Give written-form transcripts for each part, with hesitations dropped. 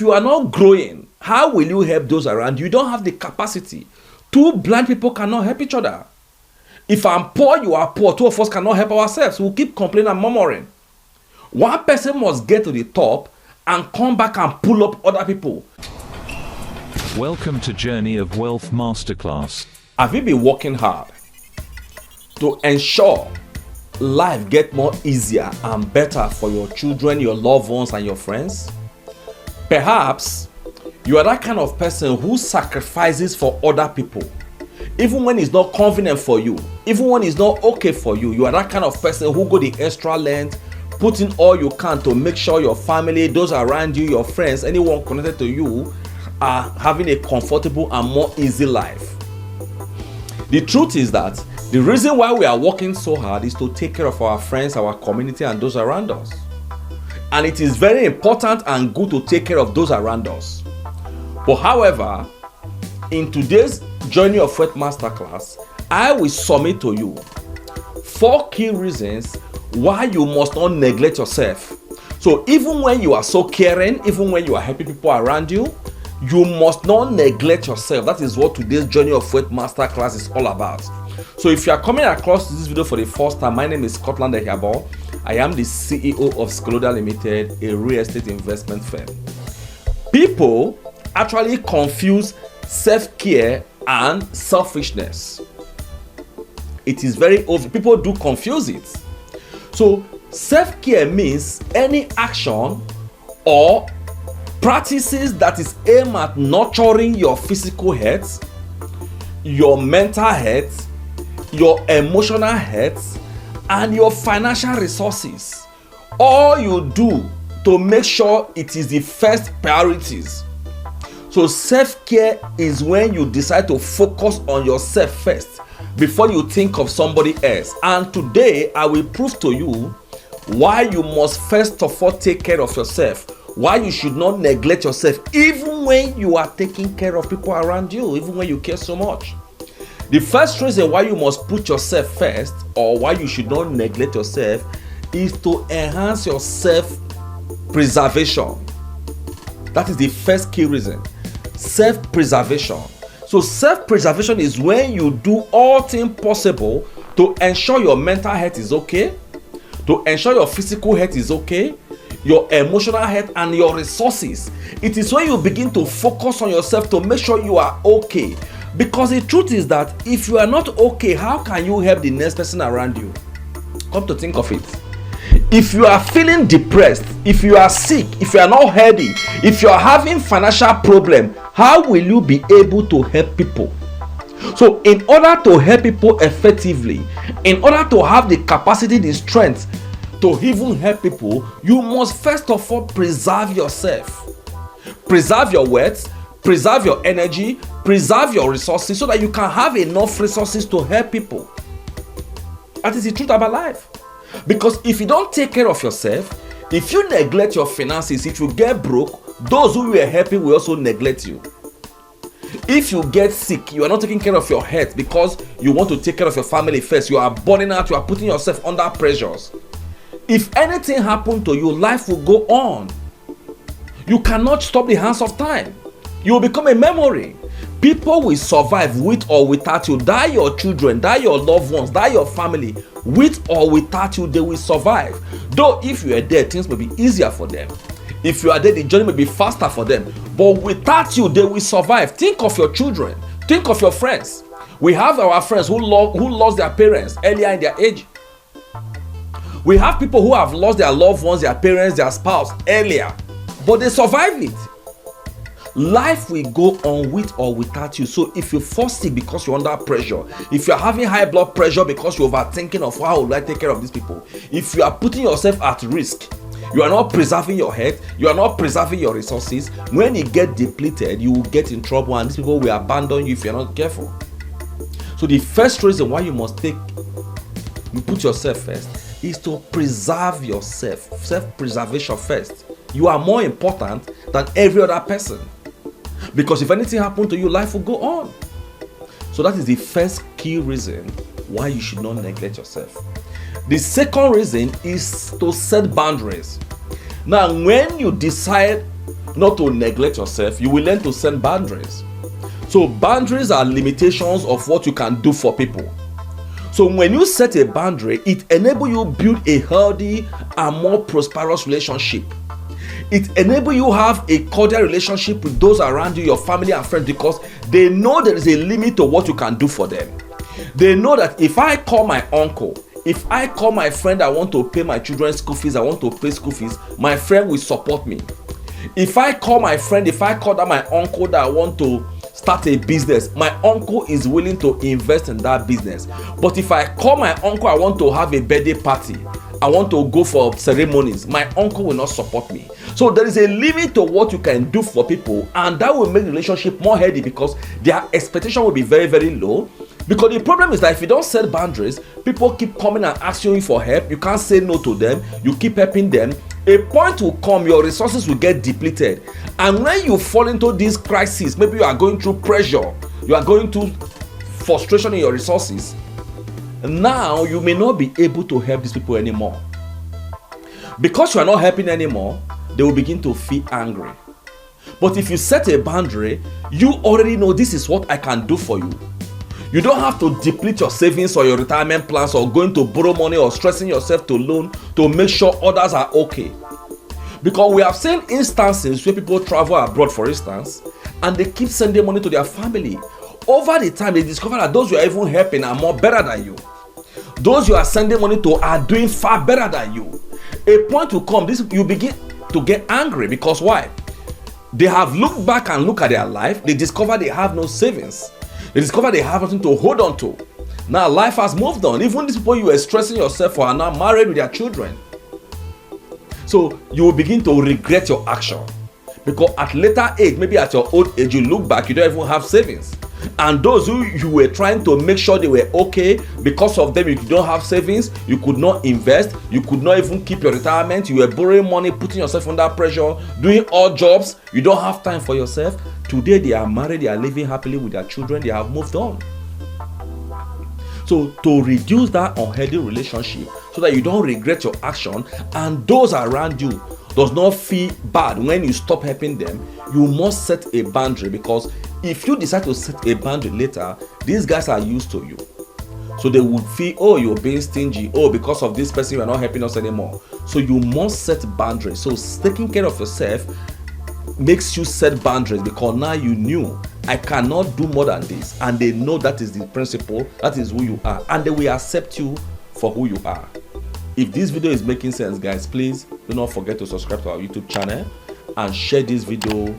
you are not growing, how will you help those around you? You don't have the capacity. Two blind people cannot help each other. If I'm poor, you are poor. Two of us cannot help ourselves. We'll keep complaining and murmuring. One person must get to the top and come back and pull up other people. Welcome to Journey of Wealth Masterclass. Have you been working hard to ensure life get more easier and better for your children, your loved ones, and your friends? Perhaps you are that kind of person who sacrifices for other people. Even when it's not convenient for you, even when it's not okay for you, you are that kind of person who go the extra length, put in all you can to make sure your family, those around you, your friends, anyone connected to you are having a comfortable and more easy life. The truth is that the reason why we are working so hard is to take care of our friends, our community, and those around us. And it is very important and good to take care of those around us. But however, in today's Journey of Wealth Masterclass, I will submit to you 4 key reasons why you must not neglect yourself. So even when you are so caring, even when you are helping people around you, you must not neglect yourself. That is what today's Journey of Wealth Masterclass is all about. So if you are coming across this video for the first time, my name is Scotland Ehiabo. I am the CEO of Skoloda Limited, a real estate investment firm. People actually confuse self-care and selfishness. It is very obvious. People do confuse it. So self-care means any action or practices that is aimed at nurturing your physical health, your mental health, your emotional health, and your financial resources. All you do to make sure it is the first priorities. So self-care is when you decide to focus on yourself first before you think of somebody else. And today I will prove to you why you must first of all take care of yourself, why you should not neglect yourself even when you are taking care of people around you, even when you care so much. The first reason why you must put yourself first, or why you should not neglect yourself, is to enhance your self-preservation. That is the first key reason. Self-preservation. So self-preservation is when you do all things possible to ensure your mental health is okay, to ensure your physical health is okay, your emotional health, and your resources. It is when you begin to focus on yourself to make sure you are okay. Because the truth is that if you are not okay, how can you help the next person around you? Come to think of it. If you are feeling depressed, if you are sick, if you are not healthy, if you are having financial problem, how will you be able to help people? So in order to help people effectively, in order to have the capacity, the strength to even help people, you must first of all preserve yourself. Preserve your wealth, preserve your energy, preserve your resources so that you can have enough resources to help people. That is the truth about life. Because if you don't take care of yourself, if you neglect your finances, if you get broke, those who you are helping will also neglect you. If you get sick, you are not taking care of your health because you want to take care of your family first. You are burning out, you are putting yourself under pressures. If anything happened to you, life will go on. You cannot stop the hands of time. You will become a memory. People will survive with or without you. Die your children, die your loved ones, die your family. With or without you, they will survive. Though if you are dead, things may be easier for them. If you are dead, the journey may be faster for them. But without you, they will survive. Think of your children. Think of your friends. We have our friends who lost their parents earlier in their age. We have people who have lost their loved ones, their parents, their spouse earlier. But they survived it. Life will go on with or without you. So if you fall sick because you're under pressure, if you're having high blood pressure because you're overthinking of how will I take care of these people, if you are putting yourself at risk, you are not preserving your health, you are not preserving your resources, when you get depleted, you will get in trouble and these people will abandon you if you're not careful. So the first reason why you must put yourself first is to preserve yourself. Self-preservation first. You are more important than every other person. Because if anything happened to you, life will go on. So that is the first key reason why you should not neglect yourself. The second reason is to set boundaries. Now, when you decide not to neglect yourself, you will learn to set boundaries. So boundaries are limitations of what you can do for people. So when you set a boundary, it enables you build a healthy and more prosperous relationship. It enables you have a cordial relationship with those around you, your family and friends, because they know there is a limit to what you can do for them. They know that if I call my uncle, if I call my friend, I want to pay my children's school fees, I want to pay school fees, my friend will support me. If I call my friend, if I call that my uncle that I want to start a business, my uncle is willing to invest in that business. But if I call my uncle, I want to have a birthday party, I want to go for ceremonies, my uncle will not support me. So there is a limit to what you can do for people, and that will make the relationship more healthy because their expectation will be very, very low. Because the problem is that if you don't set boundaries, people keep coming and asking you for help. You can't say no to them. You keep helping them. A point will come, your resources will get depleted. And when you fall into this crisis, maybe you are going through pressure, you are going through frustration in your resources, now you may not be able to help these people anymore. Because you are not helping anymore, they will begin to feel angry. But if you set a boundary, you already know this is what I can do for you. You don't have to deplete your savings or your retirement plans or going to borrow money or stressing yourself to loan to make sure others are okay. Because we have seen instances where people travel abroad, for instance, and they keep sending money to their family. Over the time, they discover that those you are even helping are more better than you. Those you are sending money to are doing far better than you. A point will come, you begin to get angry because why? They have looked back and look at their life, they discover they have no savings. They discover they have nothing to hold on to. Now life has moved on. Even these people you were stressing yourself for are now married with their children. So you will begin to regret your action. Because at later age, maybe at your old age, you look back, you don't even have savings. And those who you were trying to make sure they were okay, because of them you don't have savings, you could not invest, you could not even keep your retirement, you were borrowing money, putting yourself under pressure, doing odd jobs, you don't have time for yourself. Today they are married, they are living happily with their children, they have moved on. So to reduce that unhealthy relationship so that you don't regret your action and those around you does not feel bad when you stop helping them, you must set a boundary. Because if you decide to set a boundary later, these guys are used to you. So they would feel, oh, you're being stingy. Oh, because of this person, you're not helping us anymore. So you must set boundaries. So taking care of yourself makes you set boundaries, because now you knew I cannot do more than this. And they know that is the principle, that is who you are. And they will accept you for who you are. If this video is making sense, guys, please do not forget to subscribe to our YouTube channel and share this video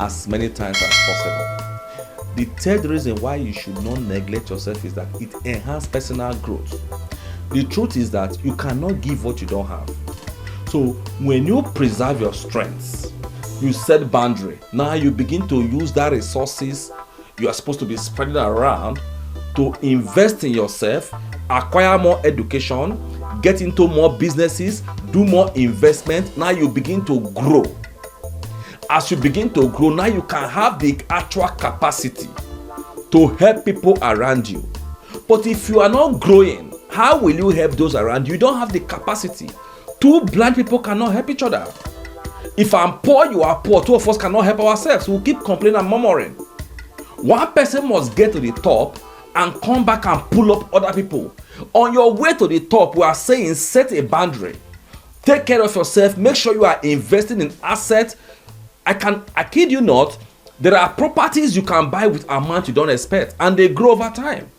as many times as possible. The third reason why you should not neglect yourself is that it enhances personal growth. The truth is that you cannot give what you don't have. So when you preserve your strengths, you set boundary. Now you begin to use that resources you are supposed to be spreading around to invest in yourself, acquire more education, get into more businesses, do more investment. Now you begin to grow. As you begin to grow, now you can have the actual capacity to help people around you. But if you are not growing, how will you help those around you? You don't have the capacity. Two blind people cannot help each other. If I'm poor, you are poor. Two of us cannot help ourselves. We'll keep complaining and murmuring. One person must get to the top and come back and pull up other people. On your way to the top, we are saying set a boundary. Take care of yourself. Make sure you are investing in assets. I kid you not, there are properties you can buy with amount you don't expect, and they grow over time.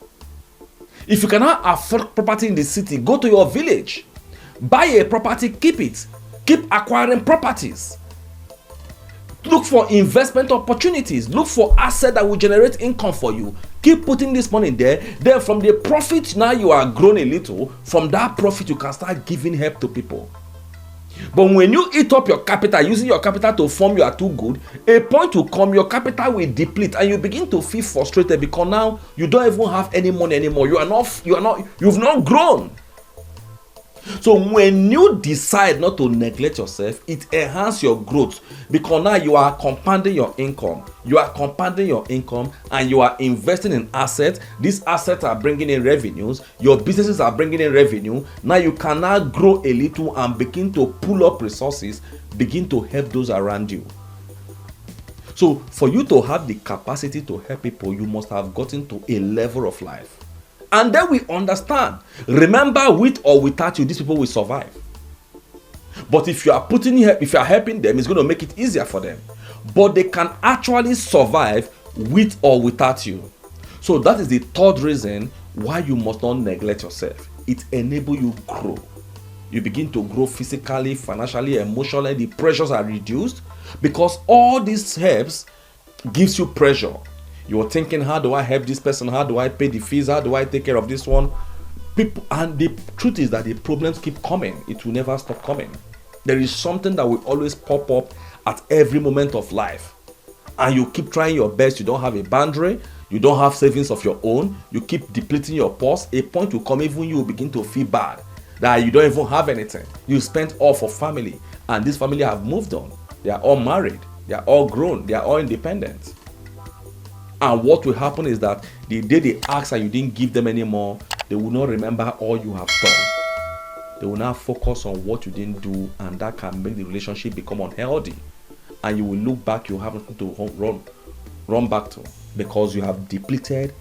If you cannot afford property in the city, go to your village. Buy a property, keep it. Keep acquiring properties. Look for investment opportunities. Look for assets that will generate income for you. Keep putting this money there. Then from the profit, now you are grown a little. From that profit, you can start giving help to people. But when you eat up your capital, using your capital to form you are too good, a point will come, your capital will deplete, and you begin to feel frustrated because now you don't even have any money anymore. You've not grown. So when you decide not to neglect yourself, it enhances your growth, because now you are compounding your income. You are compounding your income and you are investing in assets. These assets are bringing in revenues. Your businesses are bringing in revenue. Now you can now grow a little and begin to pull up resources, begin to help those around you. So for you to have the capacity to help people, you must have gotten to a level of life. And then we understand, remember, with or without you, these people will survive. But if you are helping them, it's going to make it easier for them. But they can actually survive with or without you. So that is the third reason why you must not neglect yourself. It enables you grow. You begin to grow physically, financially, emotionally. The pressures are reduced because all these helps gives you pressure. You're thinking, how do I help this person? How do I pay the fees? How do I take care of this one? And the truth is that the problems keep coming. It will never stop coming. There is something that will always pop up at every moment of life. And you keep trying your best. You don't have a boundary. You don't have savings of your own. You keep depleting your purse. A point will come, even you will begin to feel bad that you don't even have anything. You spent all for family. And this family have moved on. They are all married. They are all grown. They are all independent. And what will happen is that the day they ask and you didn't give them anymore, they will not remember all you have done. They will now focus on what you didn't do, and that can make the relationship become unhealthy. And you will look back, you have nothing to run back to, because you have depleted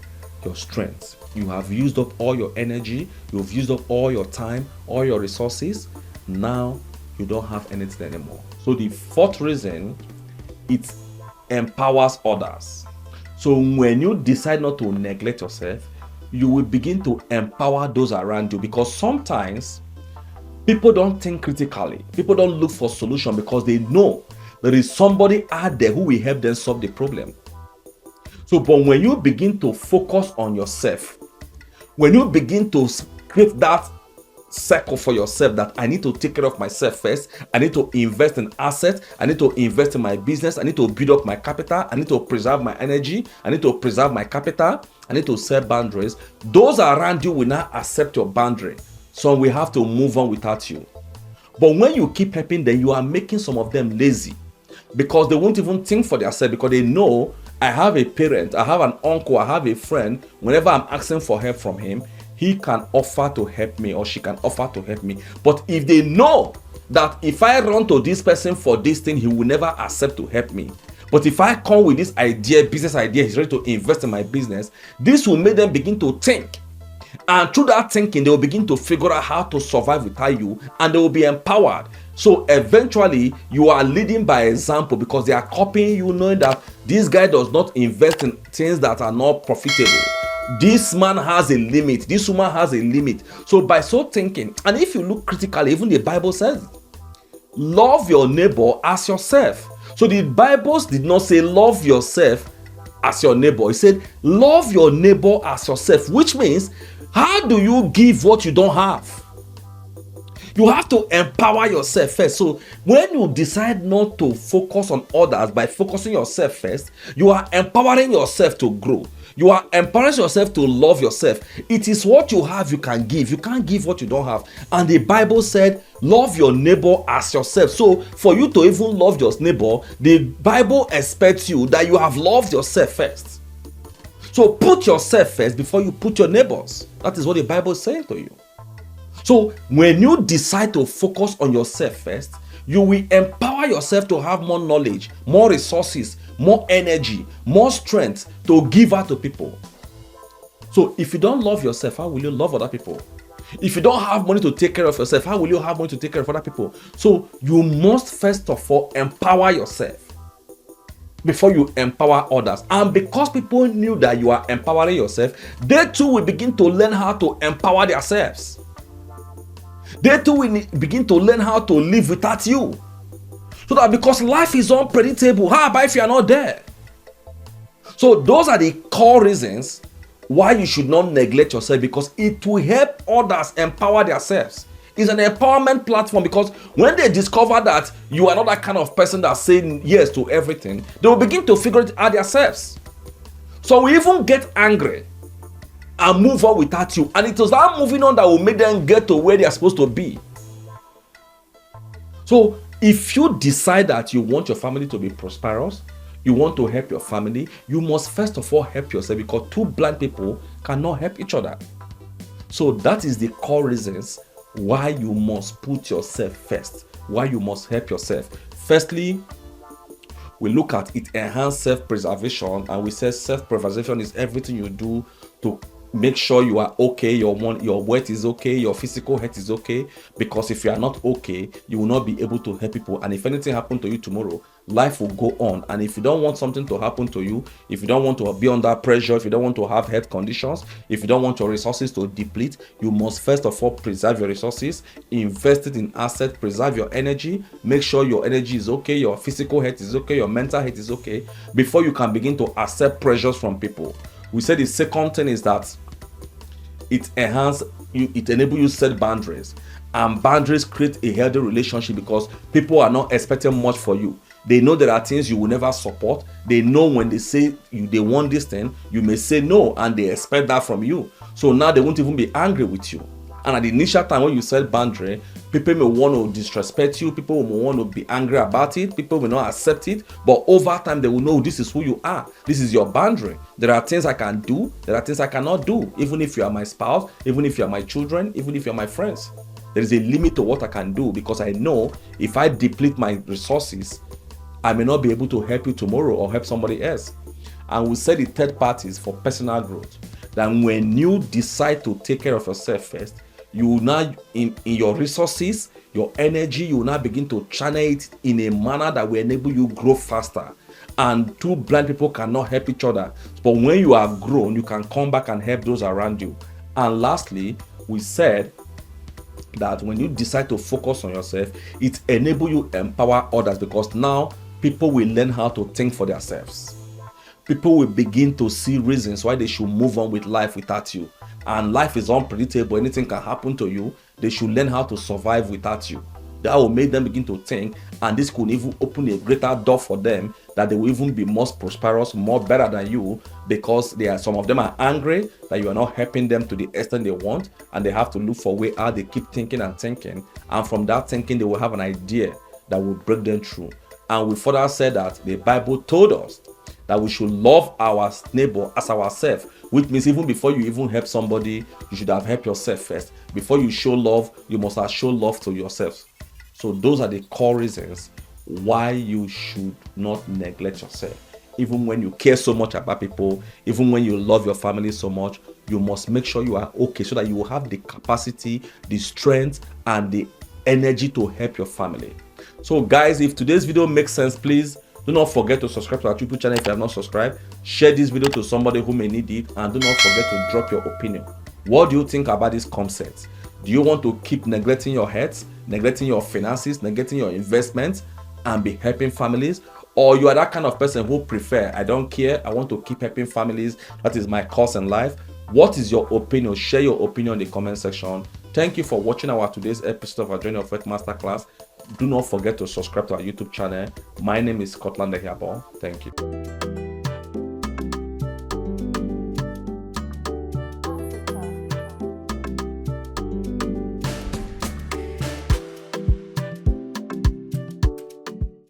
your strength. You have used up all your energy, you've used up all your time, all your resources. Now you don't have anything anymore. So the fourth reason, it empowers others. So when you decide not to neglect yourself, you will begin to empower those around you, because sometimes people don't think critically. People don't look for solution because they know there is somebody out there who will help them solve the problem. So, but when you begin to focus on yourself, when you begin to create that circle for yourself that I need to take care of myself first, I need to invest in assets, I need to invest in my business, I need to build up my capital, I need to preserve my energy, I need to preserve my capital, I need to set boundaries. Those around you will not accept your boundary. So we have to move on without you. But when you keep helping them, you are making some of them lazy, because they won't even think for themselves, because they know I have a parent, I have an uncle, I have a friend. Whenever I'm asking for help from him, he can offer to help me, or she can offer to help me. But if they know that if I run to this person for this thing, he will never accept to help me. But if I come with this idea, business idea, he's ready to invest in my business, this will make them begin to think. And through that thinking, they will begin to figure out how to survive without you, and they will be empowered. So eventually, you are leading by example, because they are copying you, knowing that this guy does not invest in things that are not profitable. This man has a limit. This woman has a limit. So by so thinking, and if you look critically, even the Bible says, love your neighbor as yourself. So the Bible did not say love yourself as your neighbor. It said love your neighbor as yourself, which means, how do you give what you don't have? You have to empower yourself first. So when you decide not to focus on others by focusing yourself first, you are empowering yourself to grow. You are empowering yourself to love yourself. It is what you have you can give. You can't give what you don't have. And the Bible said, love your neighbor as yourself. So for you to even love your neighbor, the Bible expects you that you have loved yourself first. So put yourself first before you put your neighbors. That is what the Bible is saying to you. So when you decide to focus on yourself first, you will empower yourself to have more knowledge, more resources, more energy, more strength to give out to people. So if you don't love yourself, how will you love other people? If you don't have money to take care of yourself, how will you have money to take care of other people? So you must first of all empower yourself before you empower others. And because people knew that you are empowering yourself, they too will begin to learn how to empower themselves. They too will begin to learn how to live without you. So that, because life is unpredictable, how about if you are not there? So those are the core reasons why you should not neglect yourself, because it will help others empower themselves. It's an empowerment platform, because when they discover that you are not that kind of person that's saying yes to everything, they will begin to figure it out themselves. So we even get angry and move on without you. And it was that moving on that will make them get to where they are supposed to be. So if you decide that you want your family to be prosperous, you want to help your family, you must first of all help yourself, because two blind people cannot help each other. So that is the core reasons why you must put yourself first, why you must help yourself. Firstly, we look at it enhance self-preservation, and we say self-preservation is everything you do to make sure you are okay, your weight is okay, your physical health is okay, because if you are not okay, you will not be able to help people. And if anything happened to you tomorrow, life will go on. And if you don't want something to happen to you, if you don't want to be under pressure, if you don't want to have health conditions, if you don't want your resources to deplete, you must first of all preserve your resources, invest it in assets, preserve your energy, make sure your energy is okay, your physical health is okay, your mental health is okay, before you can begin to accept pressures from people. We said the second thing is that it enables you set boundaries, and boundaries create a healthy relationship because people are not expecting much for you. They know there are things you will never support. They know when they say they want this thing, you may say no, and they expect that from you. So now they won't even be angry with you. And at the initial time when you set boundary, people may want to disrespect you, people may want to be angry about it, people will not accept it, but over time they will know this is who you are, this is your boundary. There are things I can do, there are things I cannot do, even if you are my spouse, even if you are my children, even if you are my friends. There is a limit to what I can do, because I know if I deplete my resources, I may not be able to help you tomorrow or help somebody else. And we said the third part is for personal growth, that when you decide to take care of yourself first, you will now in your resources, your energy, you will now begin to channel it in a manner that will enable you grow faster. And two blind people cannot help each other, but when you are grown, you can come back and help those around you. And lastly, we said that when you decide to focus on yourself, it enables you empower others, because now people will learn how to think for themselves. People will begin to see reasons why they should move on with life without you. And life is unpredictable, anything can happen to you. They should learn how to survive without you. That will make them begin to think, and this could even open a greater door for them, that they will even be more prosperous, more better than you, because some of them are angry that you are not helping them to the extent they want, and they have to look for a way how they keep thinking and thinking, and from that thinking they will have an idea that will break them through. And we further said that the Bible told us that we should love our neighbor as ourselves, which means even before you even help somebody, you should have helped yourself first. Before you show love, you must have shown love to yourself. So those are the core reasons why you should not neglect yourself. Even when you care so much about people, even when you love your family so much, you must make sure you are okay, so that you will have the capacity, the strength, and the energy to help your family. So guys, if today's video makes sense, please do not forget to subscribe to our YouTube channel if you have not subscribed. Share this video to somebody who may need it, and do not forget to drop your opinion. What do you think about this concept? Do you want to keep neglecting your health, neglecting your finances, neglecting your investments, and be helping families? Or you are that kind of person who prefer, I don't care, I want to keep helping families, that is my course in life? What is your opinion? Share your opinion in the comment section. Thank you for watching our today's episode of our Journey of Wealth Masterclass. Do not forget to subscribe to our YouTube channel. My name is Scotland Ehiabo. Thank you.